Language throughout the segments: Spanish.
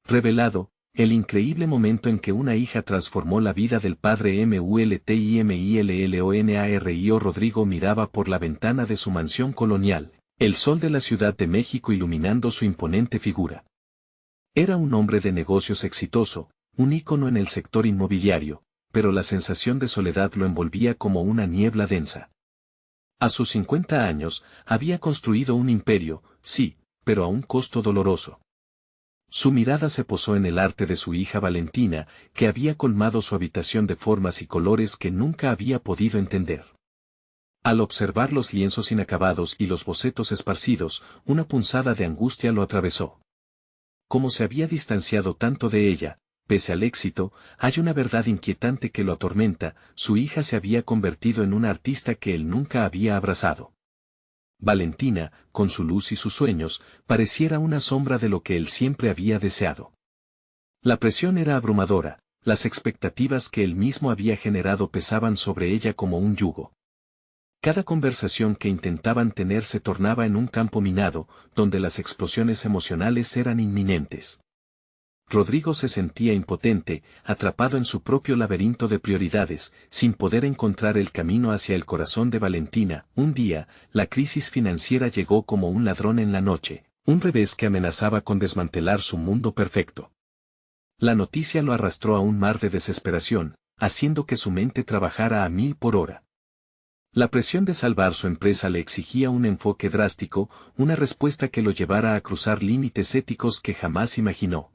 revelado, el increíble momento en que una hija transformó la vida del padre Multimillonnario. Rodrigo miraba por la ventana de su mansión colonial, el sol de la Ciudad de México iluminando su imponente figura. Era un hombre de negocios exitoso, un ícono en el sector inmobiliario, pero la sensación de soledad lo envolvía como una niebla densa. A sus 50 años, había construido un imperio, sí, pero a un costo doloroso. Su mirada se posó en el arte de su hija Valentina, que había colmado su habitación de formas y colores que nunca había podido entender. Al observar los lienzos inacabados y los bocetos esparcidos, una punzada de angustia lo atravesó. Como se había distanciado tanto de ella, pese al éxito, hay una verdad inquietante que lo atormenta: su hija se había convertido en una artista que él nunca había abrazado. Valentina, con su luz y sus sueños, pareciera una sombra de lo que él siempre había deseado. La presión era abrumadora, las expectativas que él mismo había generado pesaban sobre ella como un yugo. Cada conversación que intentaban tener se tornaba en un campo minado, donde las explosiones emocionales eran inminentes. Rodrigo se sentía impotente, atrapado en su propio laberinto de prioridades, sin poder encontrar el camino hacia el corazón de Valentina. Un día, la crisis financiera llegó como un ladrón en la noche, un revés que amenazaba con desmantelar su mundo perfecto. La noticia lo arrastró a un mar de desesperación, haciendo que su mente trabajara a 1000 por hora. La presión de salvar su empresa le exigía un enfoque drástico, una respuesta que lo llevara a cruzar límites éticos que jamás imaginó.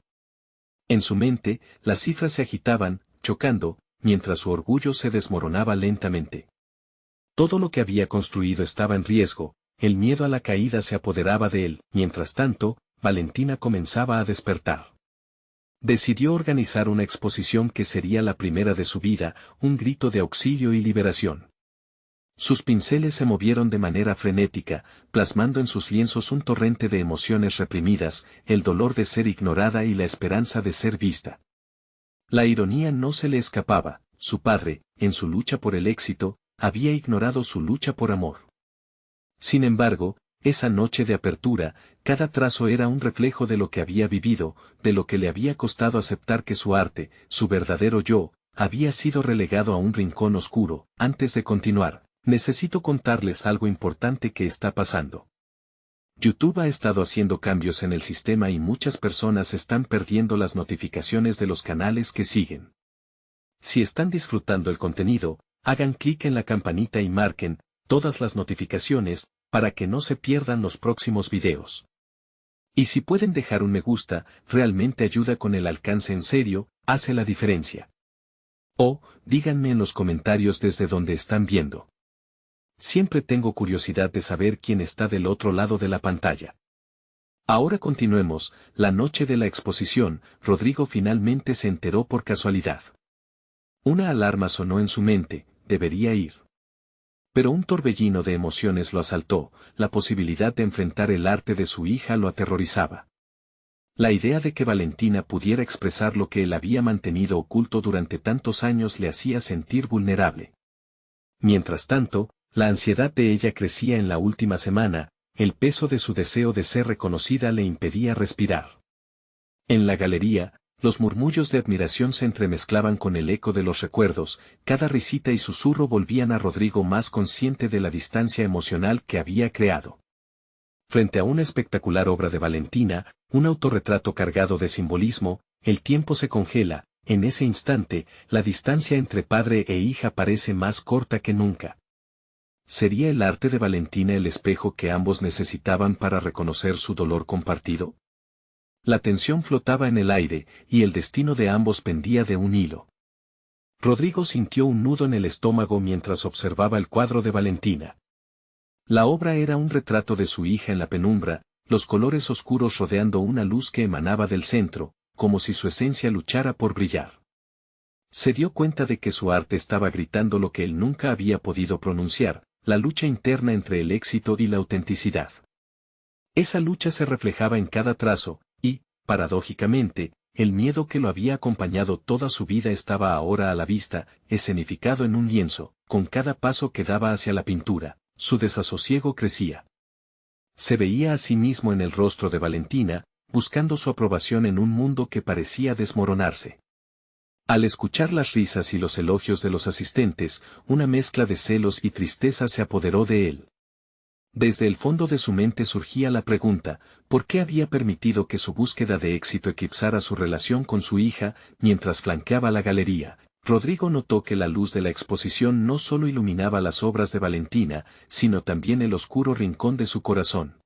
En su mente, las cifras se agitaban, chocando, mientras su orgullo se desmoronaba lentamente. Todo lo que había construido estaba en riesgo, el miedo a la caída se apoderaba de él. Mientras tanto, Valentina comenzaba a despertar. Decidió organizar una exposición que sería la primera de su vida, un grito de auxilio y liberación. Sus pinceles se movieron de manera frenética, plasmando en sus lienzos un torrente de emociones reprimidas, el dolor de ser ignorada y la esperanza de ser vista. La ironía no se le escapaba: su padre, en su lucha por el éxito, había ignorado su lucha por amor. Sin embargo, esa noche de apertura, cada trazo era un reflejo de lo que había vivido, de lo que le había costado aceptar que su arte, su verdadero yo, había sido relegado a un rincón oscuro. Antes de continuar, necesito contarles algo importante que está pasando. YouTube ha estado haciendo cambios en el sistema y muchas personas están perdiendo las notificaciones de los canales que siguen. Si están disfrutando el contenido, hagan clic en la campanita y marquen todas las notificaciones para que no se pierdan los próximos videos. Y si pueden dejar un me gusta, realmente ayuda con el alcance, en serio, hace la diferencia. O, díganme en los comentarios desde donde están viendo. Siempre tengo curiosidad de saber quién está del otro lado de la pantalla. Ahora continuemos. La noche de la exposición, Rodrigo finalmente se enteró por casualidad. Una alarma sonó en su mente: debería ir. Pero un torbellino de emociones lo asaltó, la posibilidad de enfrentar el arte de su hija lo aterrorizaba. La idea de que Valentina pudiera expresar lo que él había mantenido oculto durante tantos años le hacía sentir vulnerable. Mientras tanto, la ansiedad de ella crecía en la última semana, el peso de su deseo de ser reconocida le impedía respirar. En la galería, los murmullos de admiración se entremezclaban con el eco de los recuerdos, cada risita y susurro volvían a Rodrigo más consciente de la distancia emocional que había creado. Frente a una espectacular obra de Valentina, un autorretrato cargado de simbolismo, el tiempo se congela. En ese instante, la distancia entre padre e hija parece más corta que nunca. ¿Sería el arte de Valentina el espejo que ambos necesitaban para reconocer su dolor compartido? La tensión flotaba en el aire, y el destino de ambos pendía de un hilo. Rodrigo sintió un nudo en el estómago mientras observaba el cuadro de Valentina. La obra era un retrato de su hija en la penumbra, los colores oscuros rodeando una luz que emanaba del centro, como si su esencia luchara por brillar. Se dio cuenta de que su arte estaba gritando lo que él nunca había podido pronunciar: la lucha interna entre el éxito y la autenticidad. Esa lucha se reflejaba en cada trazo, y, paradójicamente, el miedo que lo había acompañado toda su vida estaba ahora a la vista, escenificado en un lienzo. Con cada paso que daba hacia la pintura, su desasosiego crecía. Se veía a sí mismo en el rostro de Valentina, buscando su aprobación en un mundo que parecía desmoronarse. Al escuchar las risas y los elogios de los asistentes, una mezcla de celos y tristeza se apoderó de él. Desde el fondo de su mente surgía la pregunta, ¿por qué había permitido que su búsqueda de éxito eclipsara su relación con su hija? Mientras flanqueaba la galería, Rodrigo notó que la luz de la exposición no solo iluminaba las obras de Valentina, sino también el oscuro rincón de su corazón.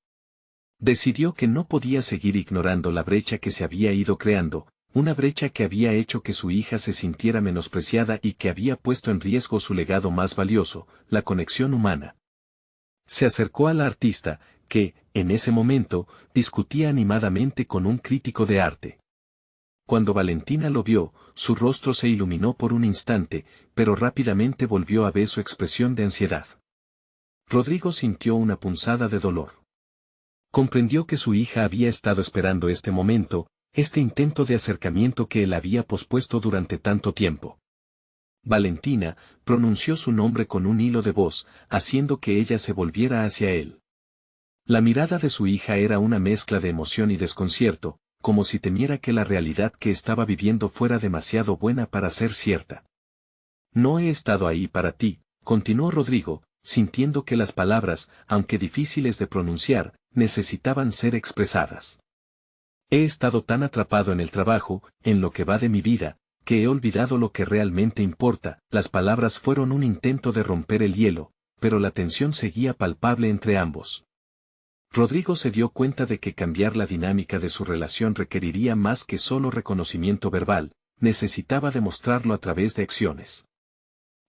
Decidió que no podía seguir ignorando la brecha que se había ido creando, una brecha que había hecho que su hija se sintiera menospreciada y que había puesto en riesgo su legado más valioso, la conexión humana. Se acercó a la artista, que, en ese momento, discutía animadamente con un crítico de arte. Cuando Valentina lo vio, su rostro se iluminó por un instante, pero rápidamente volvió a ver su expresión de ansiedad. Rodrigo sintió una punzada de dolor. Comprendió que su hija había estado esperando este momento, este intento de acercamiento que él había pospuesto durante tanto tiempo. Valentina pronunció su nombre con un hilo de voz, haciendo que ella se volviera hacia él. La mirada de su hija era una mezcla de emoción y desconcierto, como si temiera que la realidad que estaba viviendo fuera demasiado buena para ser cierta. No he estado ahí para ti, continuó Rodrigo, sintiendo que las palabras, aunque difíciles de pronunciar, necesitaban ser expresadas. He estado tan atrapado en el trabajo, en lo que va de mi vida, que he olvidado lo que realmente importa. Las palabras fueron un intento de romper el hielo, pero la tensión seguía palpable entre ambos. Rodrigo se dio cuenta de que cambiar la dinámica de su relación requeriría más que solo reconocimiento verbal, necesitaba demostrarlo a través de acciones.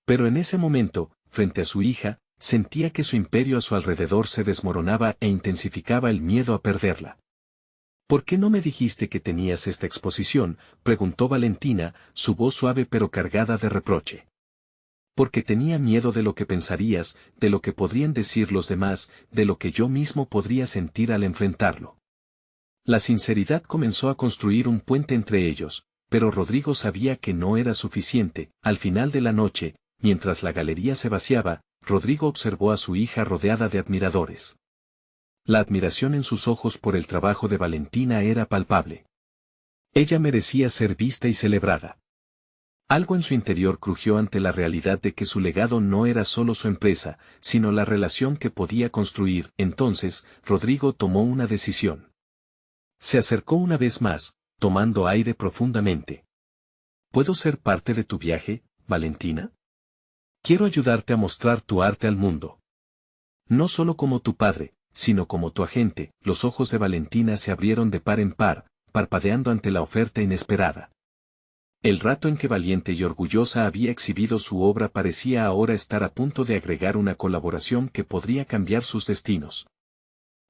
Pero en ese momento, frente a su hija, sentía que su imperio a su alrededor se desmoronaba e intensificaba el miedo a perderla. ¿Por qué no me dijiste que tenías esta exposición?, preguntó Valentina, su voz suave pero cargada de reproche. Porque tenía miedo de lo que pensarías, de lo que podrían decir los demás, de lo que yo mismo podría sentir al enfrentarlo. La sinceridad comenzó a construir un puente entre ellos, pero Rodrigo sabía que no era suficiente. Al final de la noche, mientras la galería se vaciaba, Rodrigo observó a su hija rodeada de admiradores. La admiración en sus ojos por el trabajo de Valentina era palpable. Ella merecía ser vista y celebrada. Algo en su interior crujió ante la realidad de que su legado no era solo su empresa, sino la relación que podía construir. Entonces, Rodrigo tomó una decisión. Se acercó una vez más, tomando aire profundamente. ¿Puedo ser parte de tu viaje, Valentina? Quiero ayudarte a mostrar tu arte al mundo. No solo como tu padre, sino como tu agente. Los ojos de Valentina se abrieron de par en par, parpadeando ante la oferta inesperada. El rato en que valiente y orgullosa había exhibido su obra parecía ahora estar a punto de agregar una colaboración que podría cambiar sus destinos.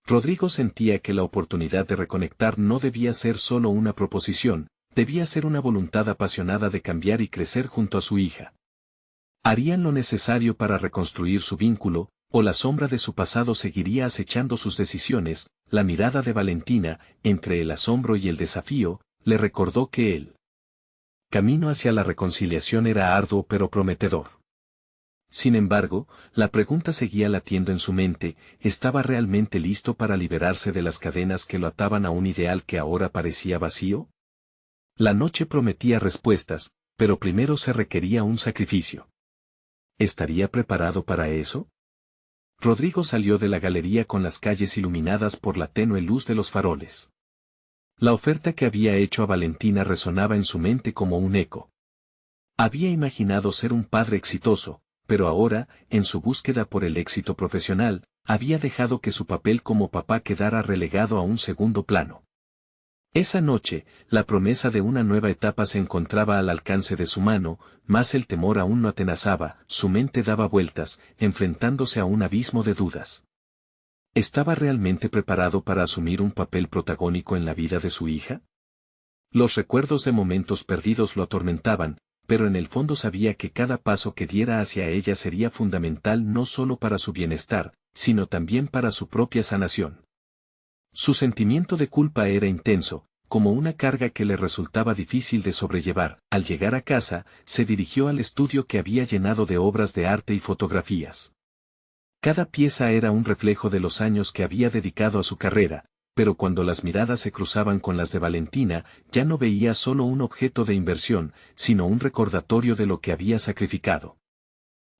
Rodrigo sentía que la oportunidad de reconectar no debía ser solo una proposición, debía ser una voluntad apasionada de cambiar y crecer junto a su hija. Harían lo necesario para reconstruir su vínculo, o la sombra de su pasado seguiría acechando sus decisiones. La mirada de Valentina, entre el asombro y el desafío, le recordó que el camino hacia la reconciliación era arduo pero prometedor. Sin embargo, la pregunta seguía latiendo en su mente, ¿estaba realmente listo para liberarse de las cadenas que lo ataban a un ideal que ahora parecía vacío? La noche prometía respuestas, pero primero se requería un sacrificio. ¿Estaría preparado para eso? Rodrigo salió de la galería con las calles iluminadas por la tenue luz de los faroles. La oferta que había hecho a Valentina resonaba en su mente como un eco. Había imaginado ser un padre exitoso, pero ahora, en su búsqueda por el éxito profesional, había dejado que su papel como papá quedara relegado a un segundo plano. Esa noche, la promesa de una nueva etapa se encontraba al alcance de su mano, mas el temor aún no atenazaba, su mente daba vueltas, enfrentándose a un abismo de dudas. ¿Estaba realmente preparado para asumir un papel protagónico en la vida de su hija? Los recuerdos de momentos perdidos lo atormentaban, pero en el fondo sabía que cada paso que diera hacia ella sería fundamental no solo para su bienestar, sino también para su propia sanación. Su sentimiento de culpa era intenso, como una carga que le resultaba difícil de sobrellevar. Al llegar a casa, se dirigió al estudio que había llenado de obras de arte y fotografías. Cada pieza era un reflejo de los años que había dedicado a su carrera, pero cuando las miradas se cruzaban con las de Valentina, ya no veía solo un objeto de inversión, sino un recordatorio de lo que había sacrificado.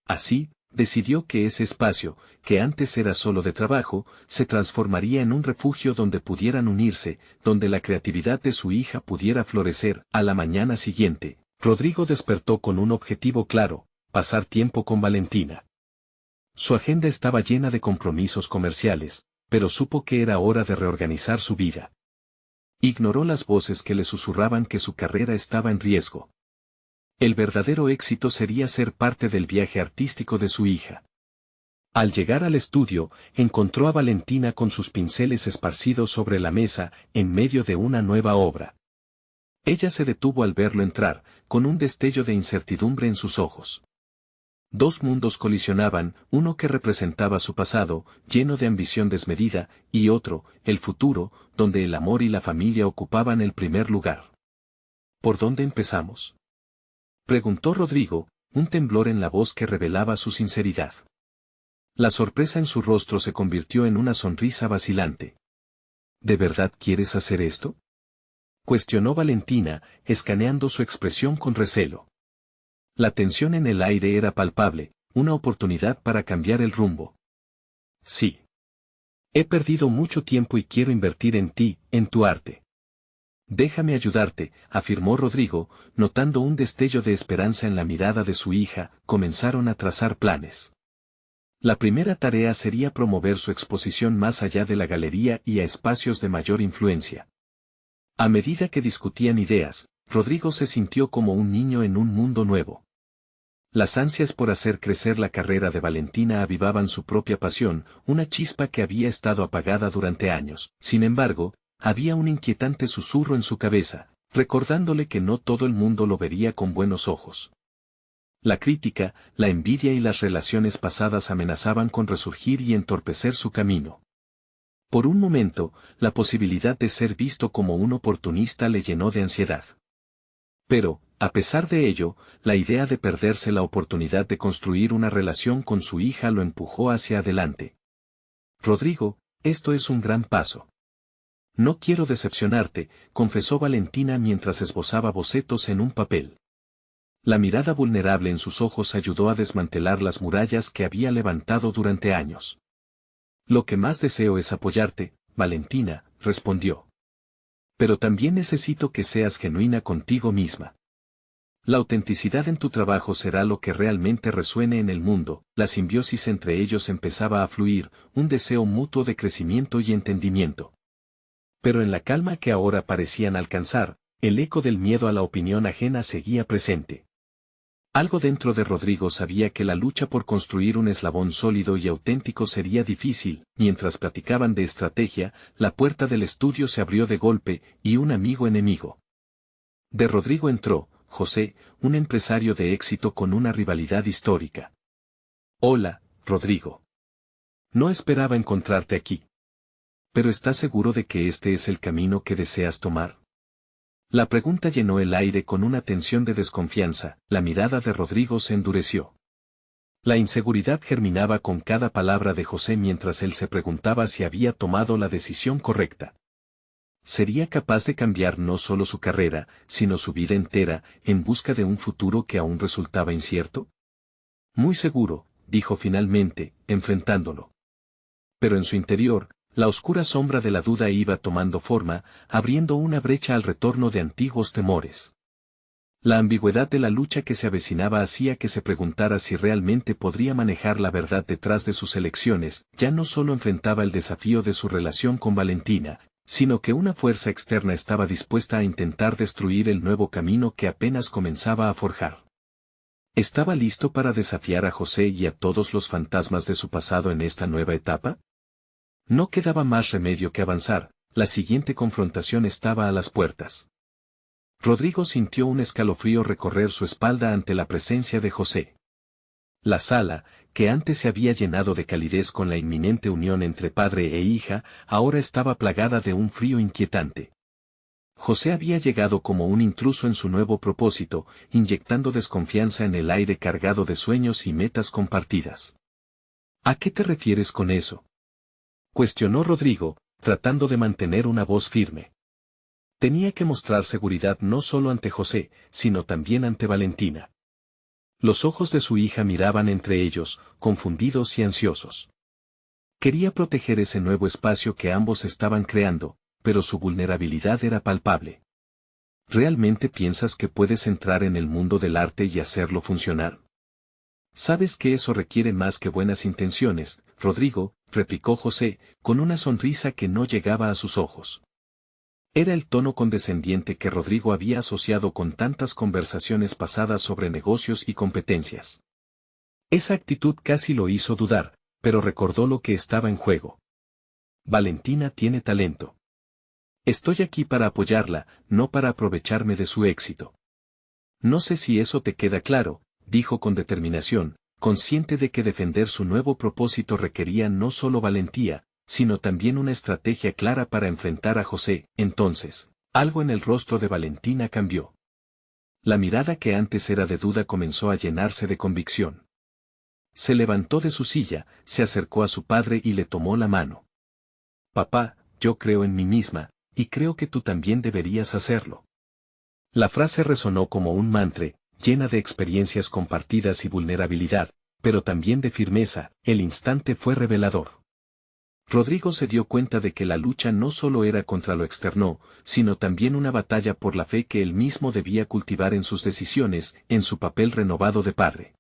Así, decidió que ese espacio, que antes era solo de trabajo, se transformaría en un refugio donde pudieran unirse, donde la creatividad de su hija pudiera florecer. A la mañana siguiente, Rodrigo despertó con un objetivo claro: pasar tiempo con Valentina. Su agenda estaba llena de compromisos comerciales, pero supo que era hora de reorganizar su vida. Ignoró las voces que le susurraban que su carrera estaba en riesgo. El verdadero éxito sería ser parte del viaje artístico de su hija. Al llegar al estudio, encontró a Valentina con sus pinceles esparcidos sobre la mesa, en medio de una nueva obra. Ella se detuvo al verlo entrar, con un destello de incertidumbre en sus ojos. Dos mundos colisionaban, uno que representaba su pasado, lleno de ambición desmedida, y otro, el futuro, donde el amor y la familia ocupaban el primer lugar. ¿Por dónde empezamos?, preguntó Rodrigo, un temblor en la voz que revelaba su sinceridad. La sorpresa en su rostro se convirtió en una sonrisa vacilante. ¿De verdad quieres hacer esto?, cuestionó Valentina, escaneando su expresión con recelo. La tensión en el aire era palpable, una oportunidad para cambiar el rumbo. Sí. He perdido mucho tiempo y quiero invertir en ti, en tu arte. Déjame ayudarte, afirmó Rodrigo, notando un destello de esperanza en la mirada de su hija. Comenzaron a trazar planes. La primera tarea sería promover su exposición más allá de la galería y a espacios de mayor influencia. A medida que discutían ideas, Rodrigo se sintió como un niño en un mundo nuevo. Las ansias por hacer crecer la carrera de Valentina avivaban su propia pasión, una chispa que había estado apagada durante años. Sin embargo, había un inquietante susurro en su cabeza, recordándole que no todo el mundo lo vería con buenos ojos. La crítica, la envidia y las relaciones pasadas amenazaban con resurgir y entorpecer su camino. Por un momento, la posibilidad de ser visto como un oportunista le llenó de ansiedad. Pero, a pesar de ello, la idea de perderse la oportunidad de construir una relación con su hija lo empujó hacia adelante. Rodrigo, esto es un gran paso. No quiero decepcionarte, confesó Valentina mientras esbozaba bocetos en un papel. La mirada vulnerable en sus ojos ayudó a desmantelar las murallas que había levantado durante años. Lo que más deseo es apoyarte, Valentina, respondió. Pero también necesito que seas genuina contigo misma. La autenticidad en tu trabajo será lo que realmente resuene en el mundo. La simbiosis entre ellos empezaba a fluir, un deseo mutuo de crecimiento y entendimiento. Pero en la calma que ahora parecían alcanzar, el eco del miedo a la opinión ajena seguía presente. Algo dentro de Rodrigo sabía que la lucha por construir un eslabón sólido y auténtico sería difícil. Mientras platicaban de estrategia, la puerta del estudio se abrió de golpe, y un amigo enemigo de Rodrigo entró, José, un empresario de éxito con una rivalidad histórica. Hola, Rodrigo. No esperaba encontrarte aquí. ¿Pero estás seguro de que este es el camino que deseas tomar? La pregunta llenó el aire con una tensión de desconfianza. La mirada de Rodrigo se endureció. La inseguridad germinaba con cada palabra de José mientras él se preguntaba si había tomado la decisión correcta. ¿Sería capaz de cambiar no solo su carrera, sino su vida entera, en busca de un futuro que aún resultaba incierto? Muy seguro, dijo finalmente, enfrentándolo. Pero en su interior, la oscura sombra de la duda iba tomando forma, abriendo una brecha al retorno de antiguos temores. La ambigüedad de la lucha que se avecinaba hacía que se preguntara si realmente podría manejar la verdad detrás de sus elecciones. Ya no solo enfrentaba el desafío de su relación con Valentina, sino que una fuerza externa estaba dispuesta a intentar destruir el nuevo camino que apenas comenzaba a forjar. ¿Estaba listo para desafiar a José y a todos los fantasmas de su pasado en esta nueva etapa? No quedaba más remedio que avanzar. La siguiente confrontación estaba a las puertas. Rodrigo sintió un escalofrío recorrer su espalda ante la presencia de José. La sala, que antes se había llenado de calidez con la inminente unión entre padre e hija, ahora estaba plagada de un frío inquietante. José había llegado como un intruso en su nuevo propósito, inyectando desconfianza en el aire cargado de sueños y metas compartidas. ¿A qué te refieres con eso?, cuestionó Rodrigo, tratando de mantener una voz firme. Tenía que mostrar seguridad no solo ante José, sino también ante Valentina. Los ojos de su hija miraban entre ellos, confundidos y ansiosos. Quería proteger ese nuevo espacio que ambos estaban creando, pero su vulnerabilidad era palpable. ¿Realmente piensas que puedes entrar en el mundo del arte y hacerlo funcionar? Sabes que eso requiere más que buenas intenciones, Rodrigo, replicó José, con una sonrisa que no llegaba a sus ojos. Era el tono condescendiente que Rodrigo había asociado con tantas conversaciones pasadas sobre negocios y competencias. Esa actitud casi lo hizo dudar, pero recordó lo que estaba en juego. Valentina tiene talento. Estoy aquí para apoyarla, no para aprovecharme de su éxito. No sé si eso te queda claro, dijo con determinación, consciente de que defender su nuevo propósito requería no solo valentía, sino también una estrategia clara para enfrentar a José. Entonces, algo en el rostro de Valentina cambió. La mirada que antes era de duda comenzó a llenarse de convicción. Se levantó de su silla, se acercó a su padre y le tomó la mano. Papá, yo creo en mí misma, y creo que tú también deberías hacerlo. La frase resonó como un mantra, llena de experiencias compartidas y vulnerabilidad, pero también de firmeza. El instante fue revelador. Rodrigo se dio cuenta de que la lucha no solo era contra lo externo, sino también una batalla por la fe que él mismo debía cultivar en sus decisiones, en su papel renovado de padre.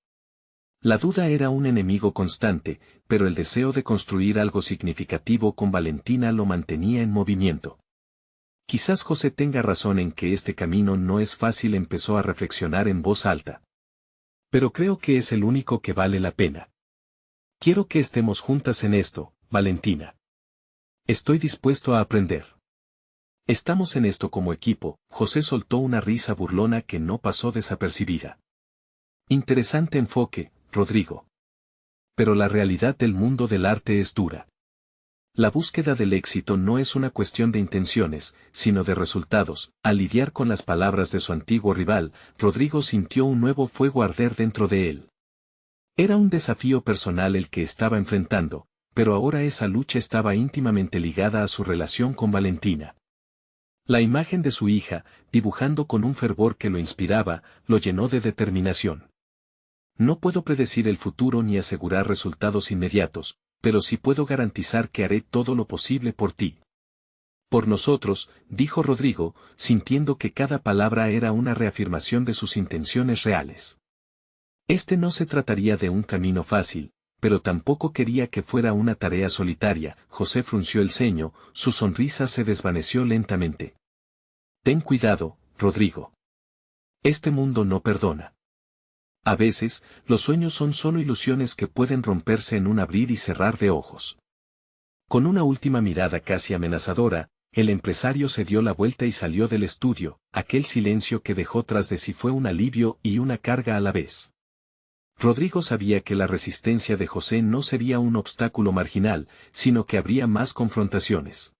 La duda era un enemigo constante, pero el deseo de construir algo significativo con Valentina lo mantenía en movimiento. Quizás José tenga razón en que este camino no es fácil, empezó a reflexionar en voz alta. Pero creo que es el único que vale la pena. Quiero que estemos juntas en esto, Valentina. Estoy dispuesto a aprender. Estamos en esto como equipo. José soltó una risa burlona que no pasó desapercibida. Interesante enfoque, Rodrigo. Pero la realidad del mundo del arte es dura. La búsqueda del éxito no es una cuestión de intenciones, sino de resultados. Al lidiar con las palabras de su antiguo rival, Rodrigo sintió un nuevo fuego arder dentro de él. Era un desafío personal el que estaba enfrentando, pero ahora esa lucha estaba íntimamente ligada a su relación con Valentina. La imagen de su hija, dibujando con un fervor que lo inspiraba, lo llenó de determinación. No puedo predecir el futuro ni asegurar resultados inmediatos, pero sí puedo garantizar que haré todo lo posible por ti. Por nosotros, dijo Rodrigo, sintiendo que cada palabra era una reafirmación de sus intenciones reales. Este no se trataría de un camino fácil, pero tampoco quería que fuera una tarea solitaria. José frunció el ceño, su sonrisa se desvaneció lentamente. Ten cuidado, Rodrigo. Este mundo no perdona. A veces, los sueños son solo ilusiones que pueden romperse en un abrir y cerrar de ojos. Con una última mirada casi amenazadora, el empresario se dio la vuelta y salió del estudio. Aquel silencio que dejó tras de sí fue un alivio y una carga a la vez. Rodrigo sabía que la resistencia de José no sería un obstáculo marginal, sino que habría más confrontaciones.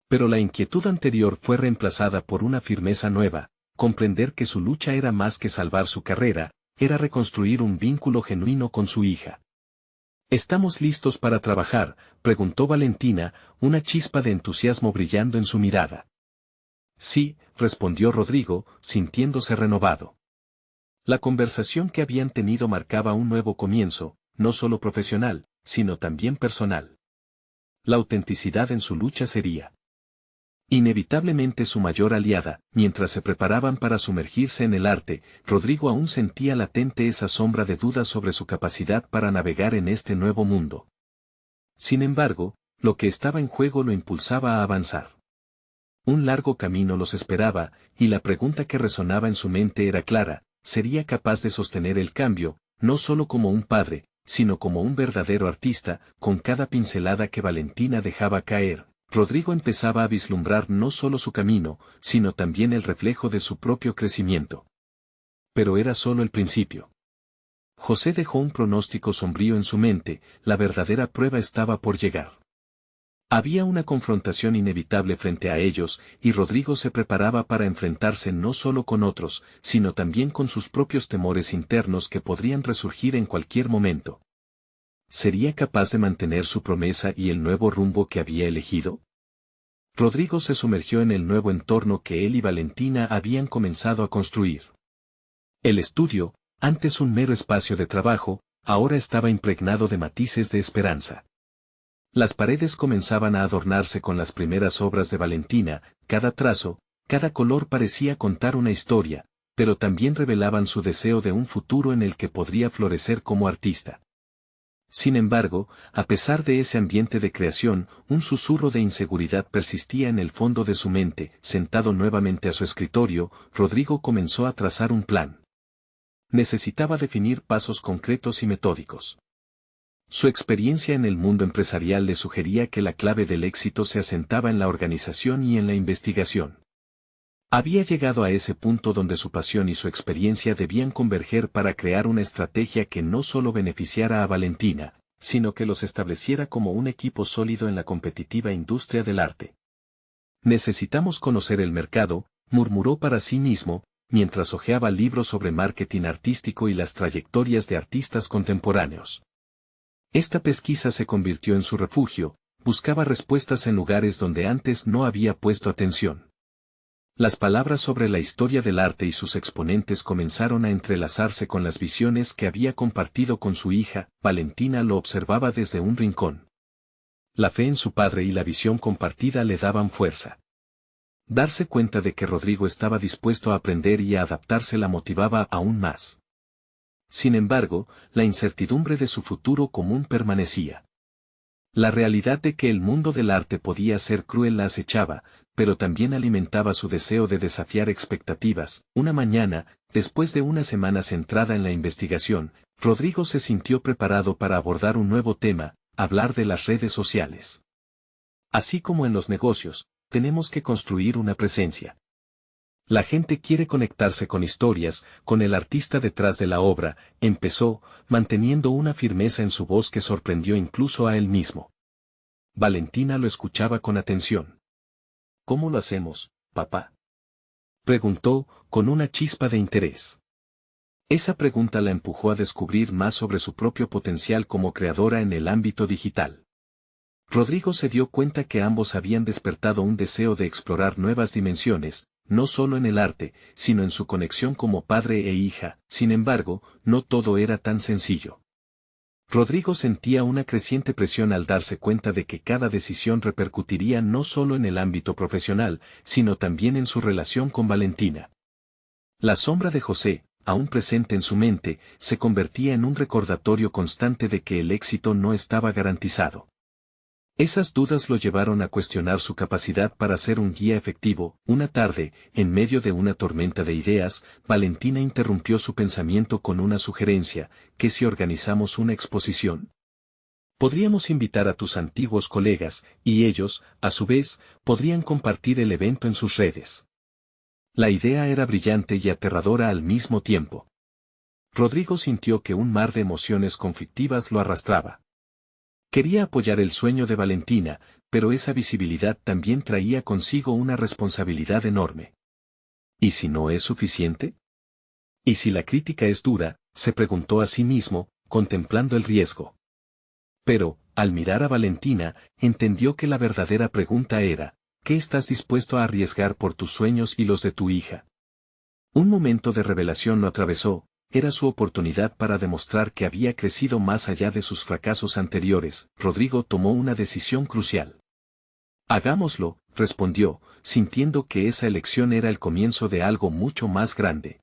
Pero la inquietud anterior fue reemplazada por una firmeza nueva, comprender que su lucha era más que salvar su carrera, era reconstruir un vínculo genuino con su hija. ¿Estamos listos para trabajar?, preguntó Valentina, una chispa de entusiasmo brillando en su mirada. Sí, respondió Rodrigo, sintiéndose renovado. La conversación que habían tenido marcaba un nuevo comienzo, no solo profesional, sino también personal. La autenticidad en su lucha sería inevitablemente su mayor aliada. Mientras se preparaban para sumergirse en el arte, Rodrigo aún sentía latente esa sombra de duda sobre su capacidad para navegar en este nuevo mundo. Sin embargo, lo que estaba en juego lo impulsaba a avanzar. Un largo camino los esperaba, y la pregunta que resonaba en su mente era clara: ¿sería capaz de sostener el cambio, no solo como un padre, sino como un verdadero artista? Con cada pincelada que Valentina dejaba caer, Rodrigo empezaba a vislumbrar no solo su camino, sino también el reflejo de su propio crecimiento. Pero era solo el principio. José dejó un pronóstico sombrío en su mente: la verdadera prueba estaba por llegar. Había una confrontación inevitable frente a ellos, y Rodrigo se preparaba para enfrentarse no solo con otros, sino también con sus propios temores internos que podrían resurgir en cualquier momento. ¿Sería capaz de mantener su promesa y el nuevo rumbo que había elegido? Rodrigo se sumergió en el nuevo entorno que él y Valentina habían comenzado a construir. El estudio, antes un mero espacio de trabajo, ahora estaba impregnado de matices de esperanza. Las paredes comenzaban a adornarse con las primeras obras de Valentina, cada trazo, cada color parecía contar una historia, pero también revelaban su deseo de un futuro en el que podría florecer como artista. Sin embargo, a pesar de ese ambiente de creación, un susurro de inseguridad persistía en el fondo de su mente. Sentado nuevamente a su escritorio, Rodrigo comenzó a trazar un plan. Necesitaba definir pasos concretos y metódicos. Su experiencia en el mundo empresarial le sugería que la clave del éxito se asentaba en la organización y en la investigación. Había llegado a ese punto donde su pasión y su experiencia debían converger para crear una estrategia que no solo beneficiara a Valentina, sino que los estableciera como un equipo sólido en la competitiva industria del arte. Necesitamos conocer el mercado, murmuró para sí mismo, mientras hojeaba libros sobre marketing artístico y las trayectorias de artistas contemporáneos. Esta pesquisa se convirtió en su refugio, buscaba respuestas en lugares donde antes no había puesto atención. Las palabras sobre la historia del arte y sus exponentes comenzaron a entrelazarse con las visiones que había compartido con su hija. Valentina lo observaba desde un rincón. La fe en su padre y la visión compartida le daban fuerza. Darse cuenta de que Rodrigo estaba dispuesto a aprender y a adaptarse la motivaba aún más. Sin embargo, la incertidumbre de su futuro común permanecía. La realidad de que el mundo del arte podía ser cruel la acechaba, pero también alimentaba su deseo de desafiar expectativas. Una mañana, después de una semana centrada en la investigación, Rodrigo se sintió preparado para abordar un nuevo tema, hablar de las redes sociales. Así como en los negocios, tenemos que construir una presencia. La gente quiere conectarse con historias, con el artista detrás de la obra, empezó, manteniendo una firmeza en su voz que sorprendió incluso a él mismo. Valentina lo escuchaba con atención. ¿Cómo lo hacemos, papá?, preguntó, con una chispa de interés. Esa pregunta la empujó a descubrir más sobre su propio potencial como creadora en el ámbito digital. Rodrigo se dio cuenta que ambos habían despertado un deseo de explorar nuevas dimensiones, no solo en el arte, sino en su conexión como padre e hija. Sin embargo, no todo era tan sencillo. Rodrigo sentía una creciente presión al darse cuenta de que cada decisión repercutiría no solo en el ámbito profesional, sino también en su relación con Valentina. La sombra de José, aún presente en su mente, se convertía en un recordatorio constante de que el éxito no estaba garantizado. Esas dudas lo llevaron a cuestionar su capacidad para ser un guía efectivo. Una tarde, en medio de una tormenta de ideas, Valentina interrumpió su pensamiento con una sugerencia: ¿qué si organizamos una exposición? Podríamos invitar a tus antiguos colegas, y ellos, a su vez, podrían compartir el evento en sus redes. La idea era brillante y aterradora al mismo tiempo. Rodrigo sintió que un mar de emociones conflictivas lo arrastraba. Quería apoyar el sueño de Valentina, pero esa visibilidad también traía consigo una responsabilidad enorme. ¿Y si no es suficiente? ¿Y si la crítica es dura?, se preguntó a sí mismo, contemplando el riesgo. Pero, al mirar a Valentina, entendió que la verdadera pregunta era: ¿qué estás dispuesto a arriesgar por tus sueños y los de tu hija? Un momento de revelación lo atravesó. Era su oportunidad para demostrar que había crecido más allá de sus fracasos anteriores. Rodrigo tomó una decisión crucial. Hagámoslo, respondió, sintiendo que esa elección era el comienzo de algo mucho más grande.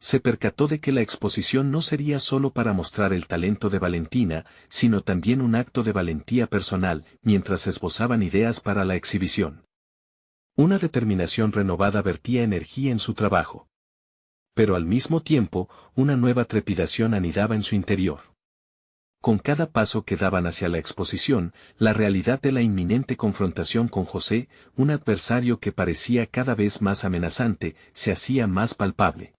Se percató de que la exposición no sería solo para mostrar el talento de Valentina, sino también un acto de valentía personal, mientras esbozaban ideas para la exhibición. Una determinación renovada vertía energía en su trabajo. Pero al mismo tiempo, una nueva trepidación anidaba en su interior. Con cada paso que daban hacia la exposición, la realidad de la inminente confrontación con José, un adversario que parecía cada vez más amenazante, se hacía más palpable.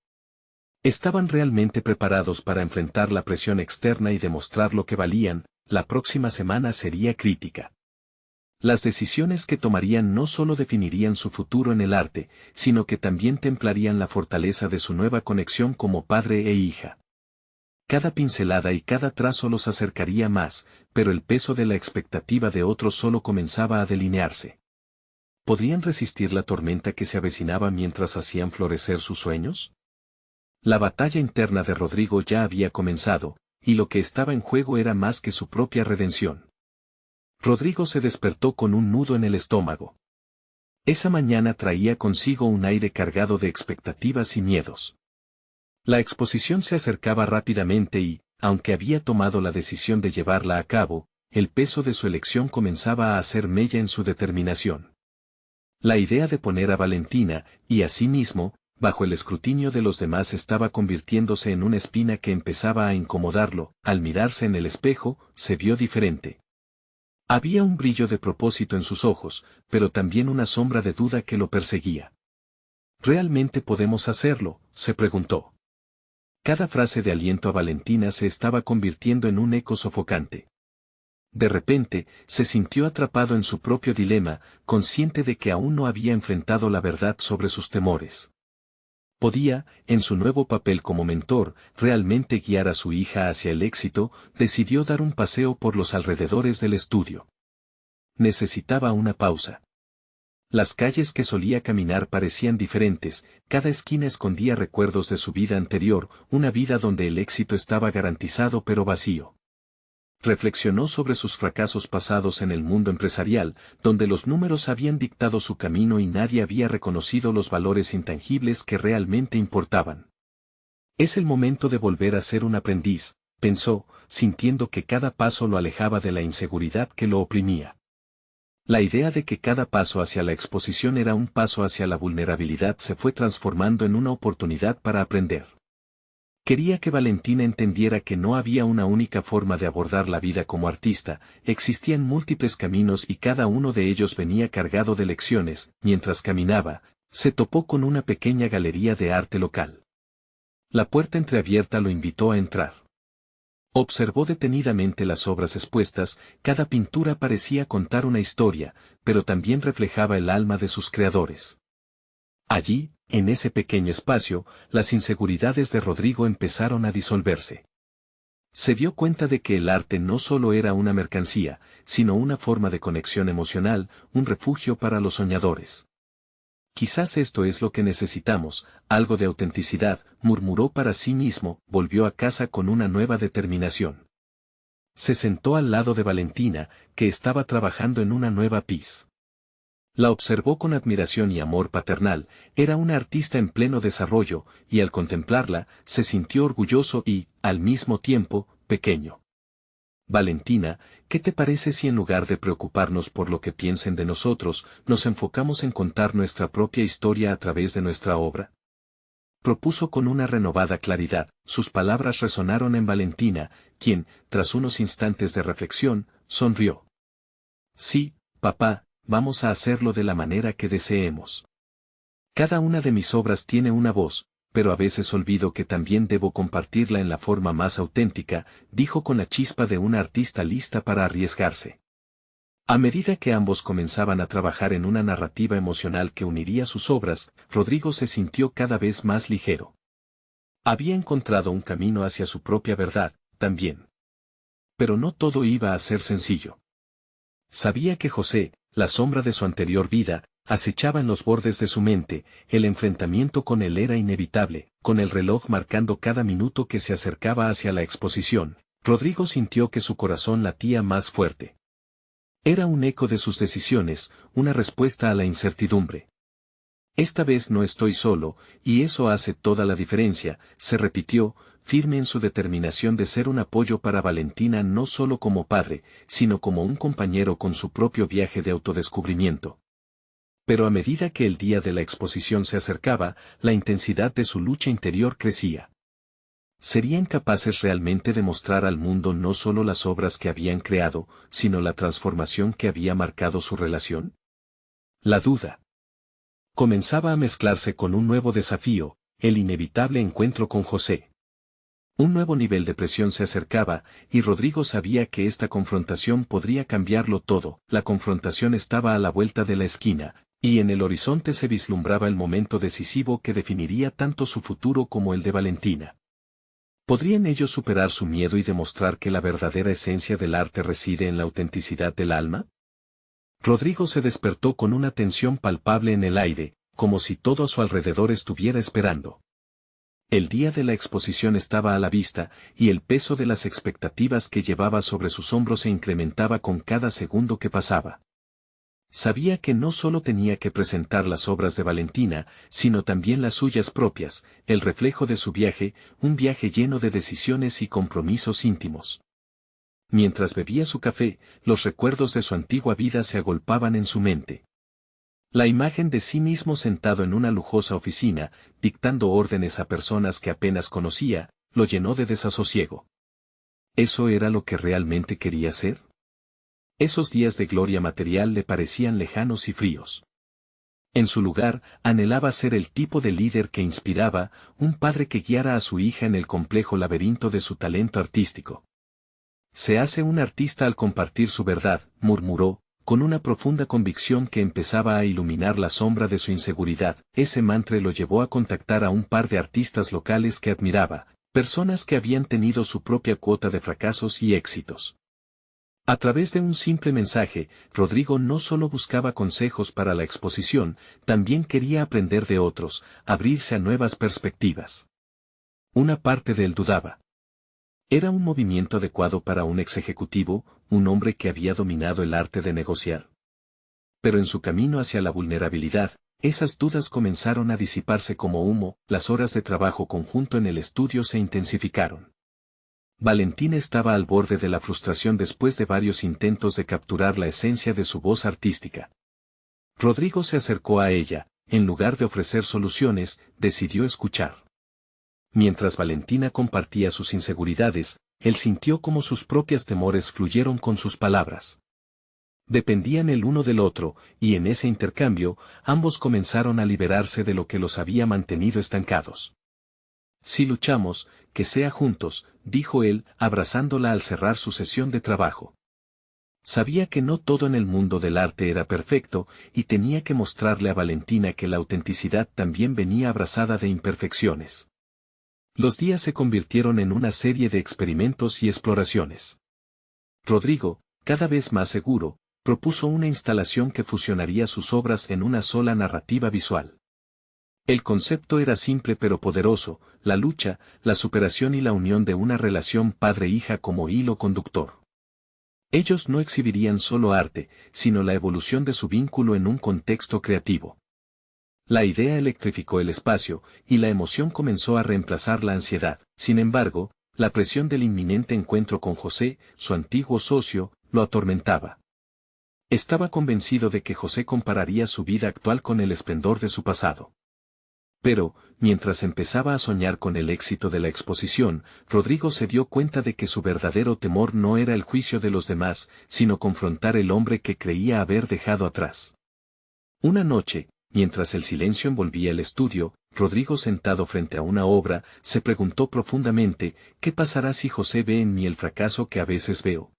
¿Estaban realmente preparados para enfrentar la presión externa y demostrar lo que valían? La próxima semana sería crítica. Las decisiones que tomarían no solo definirían su futuro en el arte, sino que también templarían la fortaleza de su nueva conexión como padre e hija. Cada pincelada y cada trazo los acercaría más, pero el peso de la expectativa de otros solo comenzaba a delinearse. ¿Podrían resistir la tormenta que se avecinaba mientras hacían florecer sus sueños? La batalla interna de Rodrigo ya había comenzado, y lo que estaba en juego era más que su propia redención. Rodrigo se despertó con un nudo en el estómago. Esa mañana traía consigo un aire cargado de expectativas y miedos. La exposición se acercaba rápidamente y, aunque había tomado la decisión de llevarla a cabo, el peso de su elección comenzaba a hacer mella en su determinación. La idea de poner a Valentina, y a sí mismo, bajo el escrutinio de los demás estaba convirtiéndose en una espina que empezaba a incomodarlo. Al mirarse en el espejo, se vio diferente. Había un brillo de propósito en sus ojos, pero también una sombra de duda que lo perseguía. ¿Realmente podemos hacerlo?, se preguntó. Cada frase de aliento a Valentina se estaba convirtiendo en un eco sofocante. De repente, se sintió atrapado en su propio dilema, consciente de que aún no había enfrentado la verdad sobre sus temores. Podía, en su nuevo papel como mentor, realmente guiar a su hija hacia el éxito. Decidió dar un paseo por los alrededores del estudio. Necesitaba una pausa. Las calles que solía caminar parecían diferentes, cada esquina escondía recuerdos de su vida anterior, una vida donde el éxito estaba garantizado pero vacío. Reflexionó sobre sus fracasos pasados en el mundo empresarial, donde los números habían dictado su camino y nadie había reconocido los valores intangibles que realmente importaban. Es el momento de volver a ser un aprendiz, pensó, sintiendo que cada paso lo alejaba de la inseguridad que lo oprimía. La idea de que cada paso hacia la exposición era un paso hacia la vulnerabilidad se fue transformando en una oportunidad para aprender. Quería que Valentina entendiera que no había una única forma de abordar la vida como artista, existían múltiples caminos y cada uno de ellos venía cargado de lecciones. Mientras caminaba, se topó con una pequeña galería de arte local. La puerta entreabierta lo invitó a entrar. Observó detenidamente las obras expuestas, cada pintura parecía contar una historia, pero también reflejaba el alma de sus creadores. Allí, en ese pequeño espacio, las inseguridades de Rodrigo empezaron a disolverse. Se dio cuenta de que el arte no solo era una mercancía, sino una forma de conexión emocional, un refugio para los soñadores. Quizás esto es lo que necesitamos, algo de autenticidad, murmuró para sí mismo. Volvió a casa con una nueva determinación. Se sentó al lado de Valentina, que estaba trabajando en una nueva pieza. La observó con admiración y amor paternal, era una artista en pleno desarrollo, y al contemplarla, se sintió orgulloso y, al mismo tiempo, pequeño. Valentina, ¿qué te parece si en lugar de preocuparnos por lo que piensen de nosotros, nos enfocamos en contar nuestra propia historia a través de nuestra obra? Propuso con una renovada claridad. Sus palabras resonaron en Valentina, quien, tras unos instantes de reflexión, sonrió. Sí, papá. Vamos a hacerlo de la manera que deseemos. Cada una de mis obras tiene una voz, pero a veces olvido que también debo compartirla en la forma más auténtica, dijo con la chispa de una artista lista para arriesgarse. A medida que ambos comenzaban a trabajar en una narrativa emocional que uniría sus obras, Rodrigo se sintió cada vez más ligero. Había encontrado un camino hacia su propia verdad, también. Pero no todo iba a ser sencillo. Sabía que José, la sombra de su anterior vida, acechaba en los bordes de su mente. El enfrentamiento con él era inevitable. Con el reloj marcando cada minuto que se acercaba hacia la exposición, Rodrigo sintió que su corazón latía más fuerte. Era un eco de sus decisiones, una respuesta a la incertidumbre. Esta vez no estoy solo, y eso hace toda la diferencia, se repitió, firme en su determinación de ser un apoyo para Valentina no solo como padre, sino como un compañero con su propio viaje de autodescubrimiento. Pero a medida que el día de la exposición se acercaba, la intensidad de su lucha interior crecía. ¿Serían capaces realmente de mostrar al mundo no solo las obras que habían creado, sino la transformación que había marcado su relación? La duda comenzaba a mezclarse con un nuevo desafío, el inevitable encuentro con José. Un nuevo nivel de presión se acercaba, y Rodrigo sabía que esta confrontación podría cambiarlo todo. La confrontación estaba a la vuelta de la esquina, y en el horizonte se vislumbraba el momento decisivo que definiría tanto su futuro como el de Valentina. ¿Podrían ellos superar su miedo y demostrar que la verdadera esencia del arte reside en la autenticidad del alma? Rodrigo se despertó con una tensión palpable en el aire, como si todo a su alrededor estuviera esperando. El día de la exposición estaba a la vista, y el peso de las expectativas que llevaba sobre sus hombros se incrementaba con cada segundo que pasaba. Sabía que no solo tenía que presentar las obras de Valentina, sino también las suyas propias, el reflejo de su viaje, un viaje lleno de decisiones y compromisos íntimos. Mientras bebía su café, los recuerdos de su antigua vida se agolpaban en su mente. La imagen de sí mismo sentado en una lujosa oficina, dictando órdenes a personas que apenas conocía, lo llenó de desasosiego. ¿Eso era lo que realmente quería ser? Esos días de gloria material le parecían lejanos y fríos. En su lugar, anhelaba ser el tipo de líder que inspiraba, un padre que guiara a su hija en el complejo laberinto de su talento artístico. Se hace un artista al compartir su verdad, murmuró, con una profunda convicción que empezaba a iluminar la sombra de su inseguridad. Ese mantra lo llevó a contactar a un par de artistas locales que admiraba, personas que habían tenido su propia cuota de fracasos y éxitos. A través de un simple mensaje, Rodrigo no solo buscaba consejos para la exposición, también quería aprender de otros, abrirse a nuevas perspectivas. Una parte de él dudaba. ¿Era un movimiento adecuado para un ex ejecutivo, un hombre que había dominado el arte de negociar? Pero en su camino hacia la vulnerabilidad, esas dudas comenzaron a disiparse como humo, las horas de trabajo conjunto en el estudio se intensificaron. Valentina estaba al borde de la frustración después de varios intentos de capturar la esencia de su voz artística. Rodrigo se acercó a ella, en lugar de ofrecer soluciones, decidió escuchar. Mientras Valentina compartía sus inseguridades, él sintió como sus propios temores fluyeron con sus palabras. Dependían el uno del otro, y en ese intercambio, ambos comenzaron a liberarse de lo que los había mantenido estancados. Si luchamos, que sea juntos, dijo él, abrazándola al cerrar su sesión de trabajo. Sabía que no todo en el mundo del arte era perfecto, y tenía que mostrarle a Valentina que la autenticidad también venía abrazada de imperfecciones. Los días se convirtieron en una serie de experimentos y exploraciones. Rodrigo, cada vez más seguro, propuso una instalación que fusionaría sus obras en una sola narrativa visual. El concepto era simple pero poderoso, la lucha, la superación y la unión de una relación padre-hija como hilo conductor. Ellos no exhibirían solo arte, sino la evolución de su vínculo en un contexto creativo. La idea electrificó el espacio, y la emoción comenzó a reemplazar la ansiedad. Sin embargo, la presión del inminente encuentro con José, su antiguo socio, lo atormentaba. Estaba convencido de que José compararía su vida actual con el esplendor de su pasado. Pero, mientras empezaba a soñar con el éxito de la exposición, Rodrigo se dio cuenta de que su verdadero temor no era el juicio de los demás, sino confrontar el hombre que creía haber dejado atrás. Una noche, mientras el silencio envolvía el estudio, Rodrigo sentado frente a una obra, se preguntó profundamente, ¿qué pasará si José ve en mí el fracaso que a veces veo?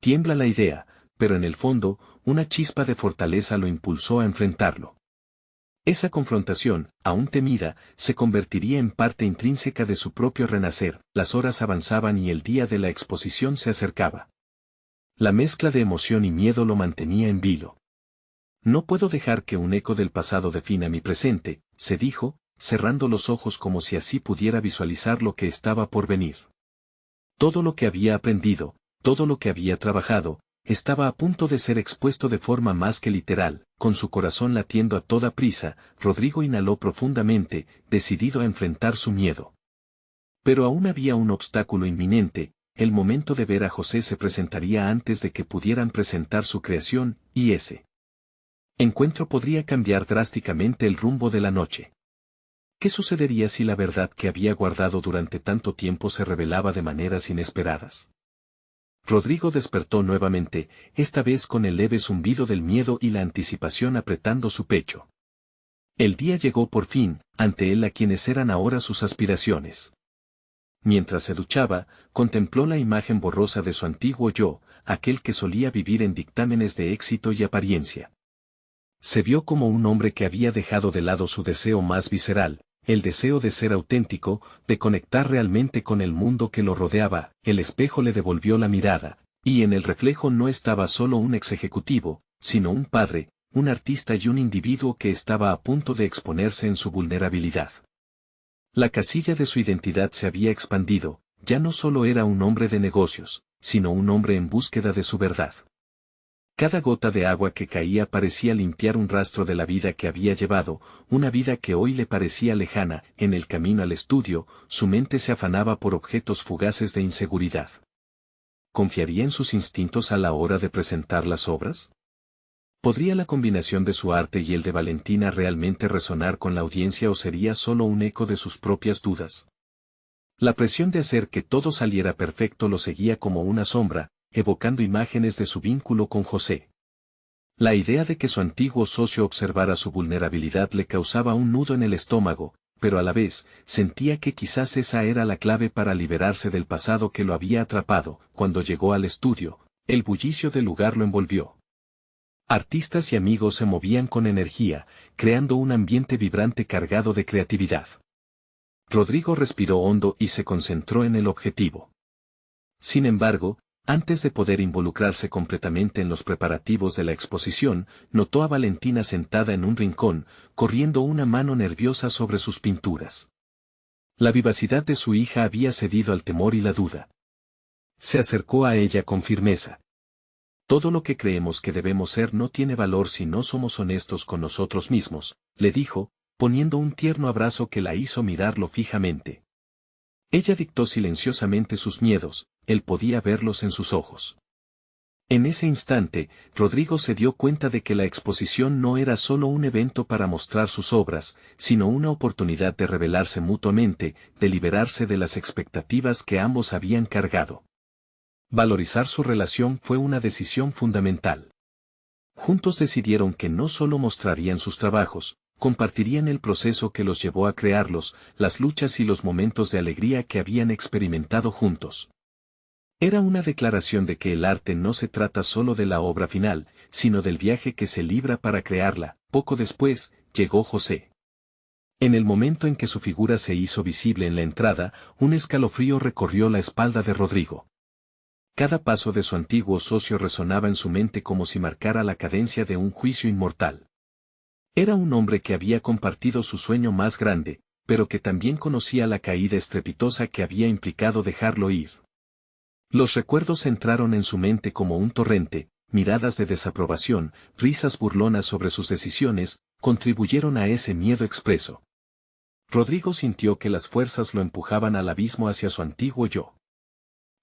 Tiembla la idea, pero en el fondo, una chispa de fortaleza lo impulsó a enfrentarlo. Esa confrontación, aún temida, se convertiría en parte intrínseca de su propio renacer. Las horas avanzaban y el día de la exposición se acercaba. La mezcla de emoción y miedo lo mantenía en vilo. No puedo dejar que un eco del pasado defina mi presente, se dijo, cerrando los ojos como si así pudiera visualizar lo que estaba por venir. Todo lo que había aprendido, todo lo que había trabajado, estaba a punto de ser expuesto de forma más que literal. Con su corazón latiendo a toda prisa, Rodrigo inhaló profundamente, decidido a enfrentar su miedo. Pero aún había un obstáculo inminente, el momento de ver a José se presentaría antes de que pudieran presentar su creación, y ese encuentro podría cambiar drásticamente el rumbo de la noche. ¿Qué sucedería si la verdad que había guardado durante tanto tiempo se revelaba de maneras inesperadas? Rodrigo despertó nuevamente, esta vez con el leve zumbido del miedo y la anticipación apretando su pecho. El día llegó por fin, ante él a quienes eran ahora sus aspiraciones. Mientras se duchaba, contempló la imagen borrosa de su antiguo yo, aquel que solía vivir en dictámenes de éxito y apariencia. Se vio como un hombre que había dejado de lado su deseo más visceral, el deseo de ser auténtico, de conectar realmente con el mundo que lo rodeaba. El espejo le devolvió la mirada, y en el reflejo no estaba solo un ex ejecutivo, sino un padre, un artista y un individuo que estaba a punto de exponerse en su vulnerabilidad. La casilla de su identidad se había expandido, ya no solo era un hombre de negocios, sino un hombre en búsqueda de su verdad. Cada gota de agua que caía parecía limpiar un rastro de la vida que había llevado, una vida que hoy le parecía lejana. En el camino al estudio, su mente se afanaba por objetos fugaces de inseguridad. ¿Confiaría en sus instintos a la hora de presentar las obras? ¿Podría la combinación de su arte y el de Valentina realmente resonar con la audiencia o sería solo un eco de sus propias dudas? La presión de hacer que todo saliera perfecto lo seguía como una sombra, evocando imágenes de su vínculo con José. La idea de que su antiguo socio observara su vulnerabilidad le causaba un nudo en el estómago, pero a la vez, sentía que quizás esa era la clave para liberarse del pasado que lo había atrapado. Cuando llegó al estudio, el bullicio del lugar lo envolvió. Artistas y amigos se movían con energía, creando un ambiente vibrante cargado de creatividad. Rodrigo respiró hondo y se concentró en el objetivo. Sin embargo, antes de poder involucrarse completamente en los preparativos de la exposición, notó a Valentina sentada en un rincón, corriendo una mano nerviosa sobre sus pinturas. La vivacidad de su hija había cedido al temor y la duda. Se acercó a ella con firmeza. Todo lo que creemos que debemos ser no tiene valor si no somos honestos con nosotros mismos, le dijo, poniendo un tierno abrazo que la hizo mirarlo fijamente. Ella dictó silenciosamente sus miedos, él podía verlos en sus ojos. En ese instante, Rodrigo se dio cuenta de que la exposición no era solo un evento para mostrar sus obras, sino una oportunidad de revelarse mutuamente, de liberarse de las expectativas que ambos habían cargado. Valorizar su relación fue una decisión fundamental. Juntos decidieron que no solo mostrarían sus trabajos, compartirían el proceso que los llevó a crearlos, las luchas y los momentos de alegría que habían experimentado juntos. Era una declaración de que el arte no se trata solo de la obra final, sino del viaje que se libra para crearla. Poco después, llegó José. En el momento en que su figura se hizo visible en la entrada, un escalofrío recorrió la espalda de Rodrigo. Cada paso de su antiguo socio resonaba en su mente como si marcara la cadencia de un juicio inmortal. Era un hombre que había compartido su sueño más grande, pero que también conocía la caída estrepitosa que había implicado dejarlo ir. Los recuerdos entraron en su mente como un torrente, miradas de desaprobación, risas burlonas sobre sus decisiones, contribuyeron a ese miedo expreso. Rodrigo sintió que las fuerzas lo empujaban al abismo hacia su antiguo yo.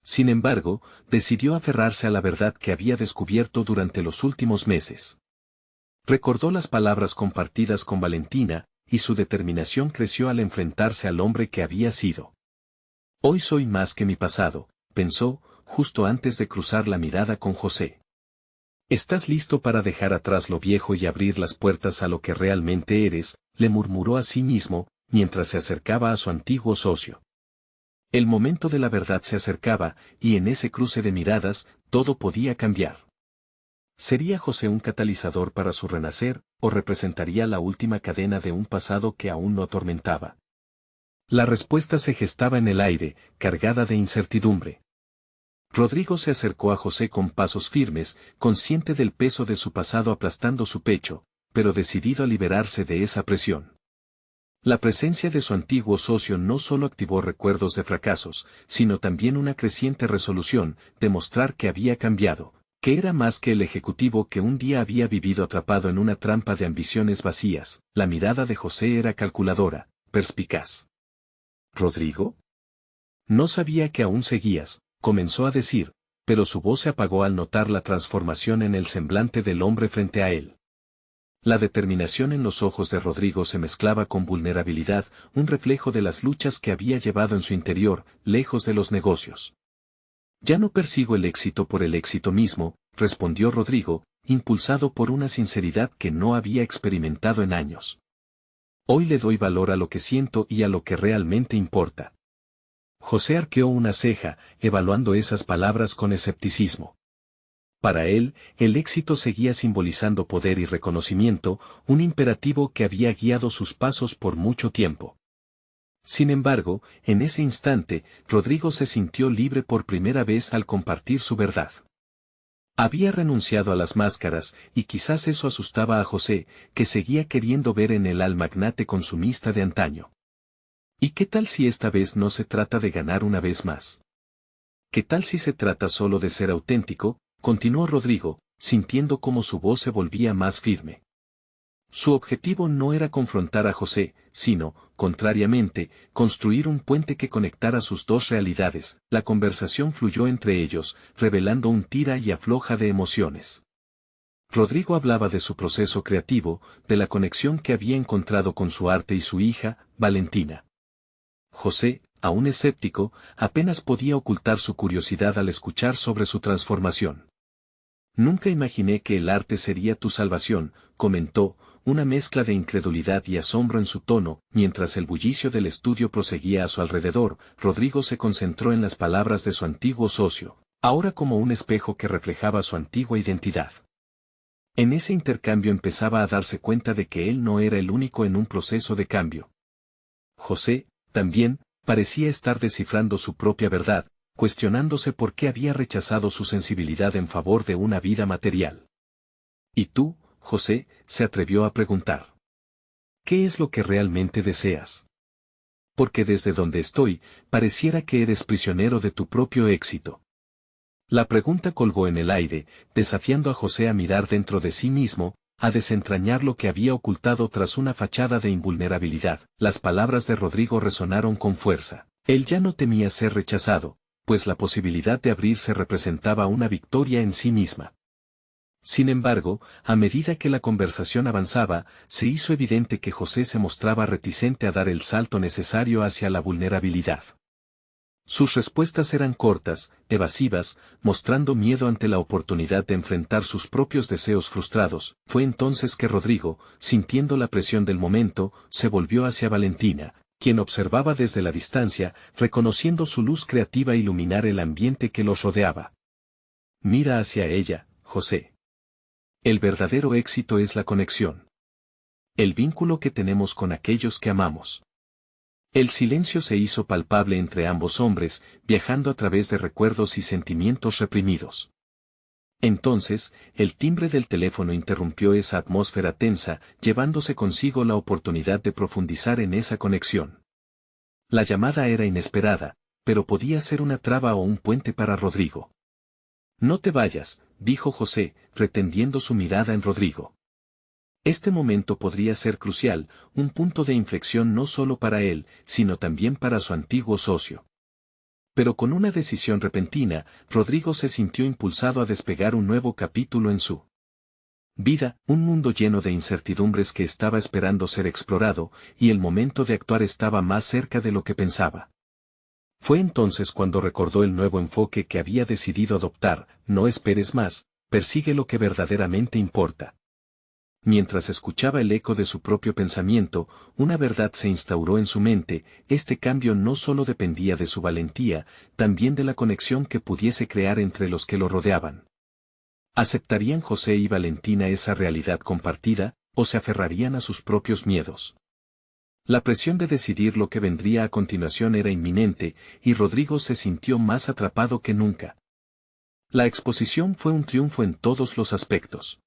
Sin embargo, decidió aferrarse a la verdad que había descubierto durante los últimos meses. Recordó las palabras compartidas con Valentina, y su determinación creció al enfrentarse al hombre que había sido. Hoy soy más que mi pasado, pensó, justo antes de cruzar la mirada con José. ¿Estás listo para dejar atrás lo viejo y abrir las puertas a lo que realmente eres?, le murmuró a sí mismo, mientras se acercaba a su antiguo socio. El momento de la verdad se acercaba, y en ese cruce de miradas, todo podía cambiar. ¿Sería José un catalizador para su renacer, o representaría la última cadena de un pasado que aún lo atormentaba? La respuesta se gestaba en el aire, cargada de incertidumbre. Rodrigo se acercó a José con pasos firmes, consciente del peso de su pasado aplastando su pecho, pero decidido a liberarse de esa presión. La presencia de su antiguo socio no solo activó recuerdos de fracasos, sino también una creciente resolución, de mostrar que había cambiado, que era más que el ejecutivo que un día había vivido atrapado en una trampa de ambiciones vacías. La mirada de José era calculadora, perspicaz. ¿Rodrigo? No sabía que aún seguías, comenzó a decir, pero su voz se apagó al notar la transformación en el semblante del hombre frente a él. La determinación en los ojos de Rodrigo se mezclaba con vulnerabilidad, un reflejo de las luchas que había llevado en su interior, lejos de los negocios. Ya no persigo el éxito por el éxito mismo, respondió Rodrigo, impulsado por una sinceridad que no había experimentado en años. Hoy le doy valor a lo que siento y a lo que realmente importa. José arqueó una ceja, evaluando esas palabras con escepticismo. Para él, el éxito seguía simbolizando poder y reconocimiento, un imperativo que había guiado sus pasos por mucho tiempo. Sin embargo, en ese instante, Rodrigo se sintió libre por primera vez al compartir su verdad. Había renunciado a las máscaras, y quizás eso asustaba a José, que seguía queriendo ver en él al magnate consumista de antaño. ¿Y qué tal si esta vez no se trata de ganar una vez más? ¿Qué tal si se trata solo de ser auténtico? Continuó Rodrigo, sintiendo cómo su voz se volvía más firme. Su objetivo no era confrontar a José, sino, contrariamente, construir un puente que conectara sus dos realidades. La conversación fluyó entre ellos, revelando un tira y afloja de emociones. Rodrigo hablaba de su proceso creativo, de la conexión que había encontrado con su arte y su hija, Valentina. José, aún escéptico, apenas podía ocultar su curiosidad al escuchar sobre su transformación. Nunca imaginé que el arte sería tu salvación, comentó, una mezcla de incredulidad y asombro en su tono. Mientras el bullicio del estudio proseguía a su alrededor, Rodrigo se concentró en las palabras de su antiguo socio, ahora como un espejo que reflejaba su antigua identidad. En ese intercambio empezaba a darse cuenta de que él no era el único en un proceso de cambio. José, también, parecía estar descifrando su propia verdad, cuestionándose por qué había rechazado su sensibilidad en favor de una vida material. ¿Y tú, José?, se atrevió a preguntar. ¿Qué es lo que realmente deseas? Porque desde donde estoy, pareciera que eres prisionero de tu propio éxito. La pregunta colgó en el aire, desafiando a José a mirar dentro de sí mismo, a desentrañar lo que había ocultado tras una fachada de invulnerabilidad. Las palabras de Rodrigo resonaron con fuerza. Él ya no temía ser rechazado, pues la posibilidad de abrirse representaba una victoria en sí misma. Sin embargo, a medida que la conversación avanzaba, se hizo evidente que José se mostraba reticente a dar el salto necesario hacia la vulnerabilidad. Sus respuestas eran cortas, evasivas, mostrando miedo ante la oportunidad de enfrentar sus propios deseos frustrados. Fue entonces que Rodrigo, sintiendo la presión del momento, se volvió hacia Valentina, quien observaba desde la distancia, reconociendo su luz creativa iluminar el ambiente que los rodeaba. Mira hacia ella, José. El verdadero éxito es la conexión. El vínculo que tenemos con aquellos que amamos. El silencio se hizo palpable entre ambos hombres, viajando a través de recuerdos y sentimientos reprimidos. Entonces, el timbre del teléfono interrumpió esa atmósfera tensa, llevándose consigo la oportunidad de profundizar en esa conexión. La llamada era inesperada, pero podía ser una traba o un puente para Rodrigo. No te vayas, dijo José, retendiendo su mirada en Rodrigo. Este momento podría ser crucial, un punto de inflexión no solo para él, sino también para su antiguo socio. Pero con una decisión repentina, Rodrigo se sintió impulsado a despegar un nuevo capítulo en su vida, un mundo lleno de incertidumbres que estaba esperando ser explorado, y el momento de actuar estaba más cerca de lo que pensaba. Fue entonces cuando recordó el nuevo enfoque que había decidido adoptar: no esperes más, persigue lo que verdaderamente importa. Mientras escuchaba el eco de su propio pensamiento, una verdad se instauró en su mente: este cambio no solo dependía de su valentía, también de la conexión que pudiese crear entre los que lo rodeaban. ¿Aceptarían José y Valentina esa realidad compartida, o se aferrarían a sus propios miedos? La presión de decidir lo que vendría a continuación era inminente, y Rodrigo se sintió más atrapado que nunca. La exposición fue un triunfo en todos los aspectos.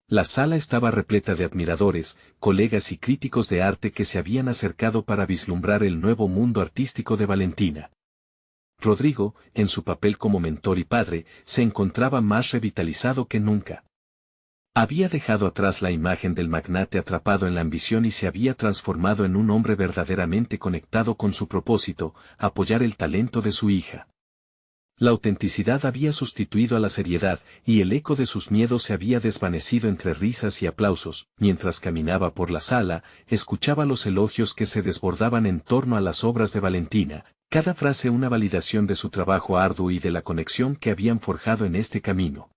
La sala estaba repleta de admiradores, colegas y críticos de arte que se habían acercado para vislumbrar el nuevo mundo artístico de Valentina. Rodrigo, en su papel como mentor y padre, se encontraba más revitalizado que nunca. Había dejado atrás la imagen del magnate atrapado en la ambición y se había transformado en un hombre verdaderamente conectado con su propósito: apoyar el talento de su hija. La autenticidad había sustituido a la seriedad, y el eco de sus miedos se había desvanecido entre risas y aplausos. Mientras caminaba por la sala, escuchaba los elogios que se desbordaban en torno a las obras de Valentina, cada frase una validación de su trabajo arduo y de la conexión que habían forjado en este camino.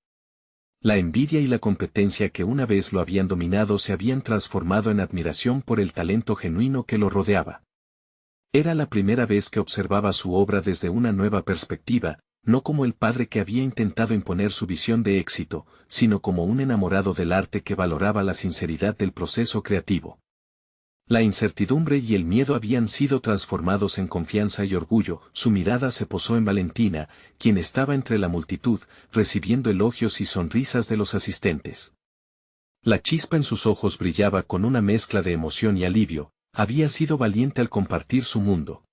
La envidia y la competencia que una vez lo habían dominado se habían transformado en admiración por el talento genuino que lo rodeaba. Era la primera vez que observaba su obra desde una nueva perspectiva, no como el padre que había intentado imponer su visión de éxito, sino como un enamorado del arte que valoraba la sinceridad del proceso creativo. La incertidumbre y el miedo habían sido transformados en confianza y orgullo. Su mirada se posó en Valentina, quien estaba entre la multitud, recibiendo elogios y sonrisas de los asistentes. La chispa en sus ojos brillaba con una mezcla de emoción y alivio. Había sido valiente al compartir su mundo.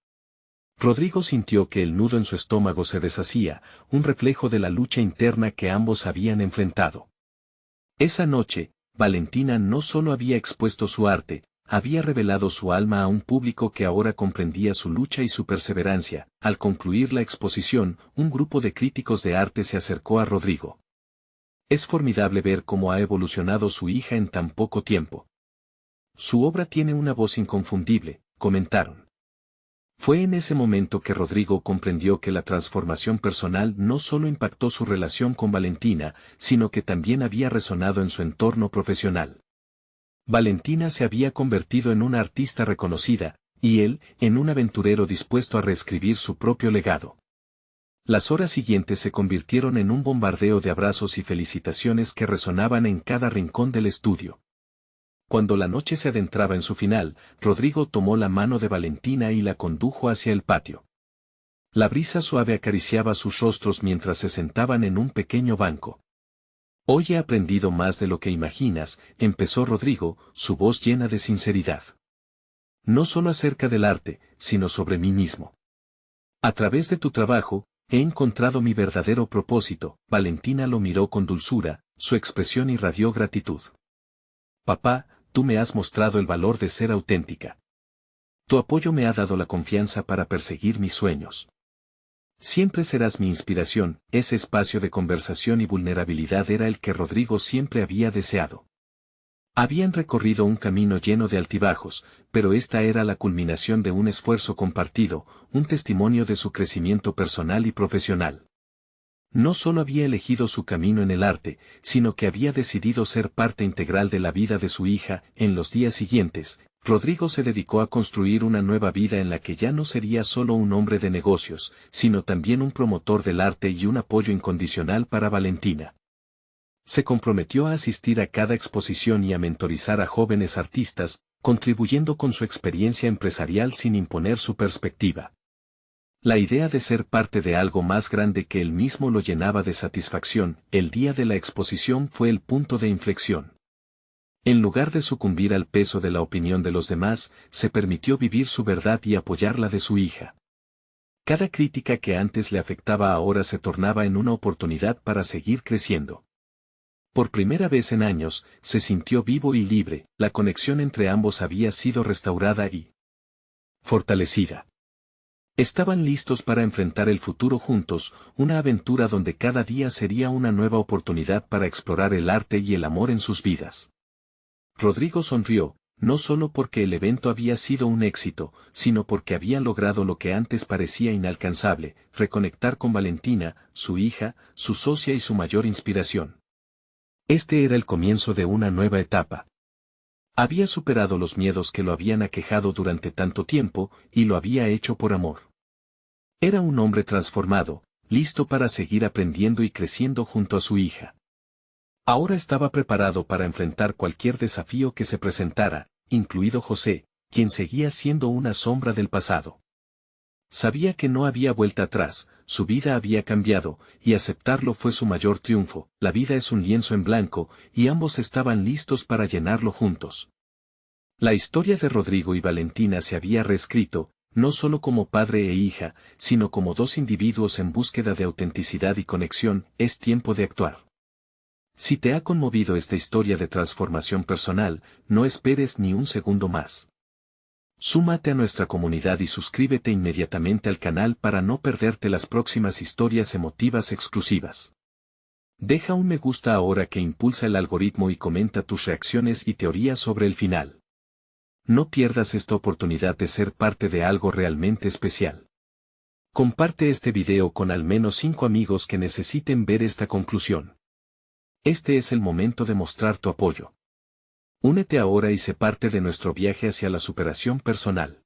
Rodrigo sintió que el nudo en su estómago se deshacía, un reflejo de la lucha interna que ambos habían enfrentado. Esa noche, Valentina no solo había expuesto su arte, había revelado su alma a un público que ahora comprendía su lucha y su perseverancia. Al concluir la exposición, un grupo de críticos de arte se acercó a Rodrigo. Es formidable ver cómo ha evolucionado su hija en tan poco tiempo. Su obra tiene una voz inconfundible, comentaron. Fue en ese momento que Rodrigo comprendió que la transformación personal no solo impactó su relación con Valentina, sino que también había resonado en su entorno profesional. Valentina se había convertido en una artista reconocida, y él, en un aventurero dispuesto a reescribir su propio legado. Las horas siguientes se convirtieron en un bombardeo de abrazos y felicitaciones que resonaban en cada rincón del estudio. Cuando la noche se adentraba en su final, Rodrigo tomó la mano de Valentina y la condujo hacia el patio. La brisa suave acariciaba sus rostros mientras se sentaban en un pequeño banco. Hoy he aprendido más de lo que imaginas, empezó Rodrigo, su voz llena de sinceridad. No solo acerca del arte, sino sobre mí mismo. A través de tu trabajo, he encontrado mi verdadero propósito. Valentina lo miró con dulzura, su expresión irradió gratitud. Papá, tú me has mostrado el valor de ser auténtica. Tu apoyo me ha dado la confianza para perseguir mis sueños. Siempre serás mi inspiración. Ese espacio de conversación y vulnerabilidad era el que Rodrigo siempre había deseado. Habían recorrido un camino lleno de altibajos, pero esta era la culminación de un esfuerzo compartido, un testimonio de su crecimiento personal y profesional. No solo había elegido su camino en el arte, sino que había decidido ser parte integral de la vida de su hija. En los días siguientes, Rodrigo se dedicó a construir una nueva vida en la que ya no sería solo un hombre de negocios, sino también un promotor del arte y un apoyo incondicional para Valentina. Se comprometió a asistir a cada exposición y a mentorizar a jóvenes artistas, contribuyendo con su experiencia empresarial sin imponer su perspectiva. La idea de ser parte de algo más grande que él mismo lo llenaba de satisfacción. El día de la exposición fue el punto de inflexión. En lugar de sucumbir al peso de la opinión de los demás, se permitió vivir su verdad y apoyar la de su hija. Cada crítica que antes le afectaba ahora se tornaba en una oportunidad para seguir creciendo. Por primera vez en años, se sintió vivo y libre. La conexión entre ambos había sido restaurada y fortalecida. Estaban listos para enfrentar el futuro juntos, una aventura donde cada día sería una nueva oportunidad para explorar el arte y el amor en sus vidas. Rodrigo sonrió, no solo porque el evento había sido un éxito, sino porque había logrado lo que antes parecía inalcanzable, reconectar con Valentina, su hija, su socia y su mayor inspiración. Este era el comienzo de una nueva etapa. Había superado los miedos que lo habían aquejado durante tanto tiempo, y lo había hecho por amor. Era un hombre transformado, listo para seguir aprendiendo y creciendo junto a su hija. Ahora estaba preparado para enfrentar cualquier desafío que se presentara, incluido José, quien seguía siendo una sombra del pasado. Sabía que no había vuelta atrás, su vida había cambiado, y aceptarlo fue su mayor triunfo. La vida es un lienzo en blanco, y ambos estaban listos para llenarlo juntos. La historia de Rodrigo y Valentina se había reescrito, no solo como padre e hija, sino como dos individuos en búsqueda de autenticidad y conexión. Es tiempo de actuar. Si te ha conmovido esta historia de transformación personal, no esperes ni un segundo más. Súmate a nuestra comunidad y suscríbete inmediatamente al canal para no perderte las próximas historias emotivas exclusivas. Deja un me gusta ahora que impulsa el algoritmo y comenta tus reacciones y teorías sobre el final. No pierdas esta oportunidad de ser parte de algo realmente especial. Comparte este video con al menos 5 amigos que necesiten ver esta conclusión. Este es el momento de mostrar tu apoyo. Únete ahora y sé parte de nuestro viaje hacia la superación personal.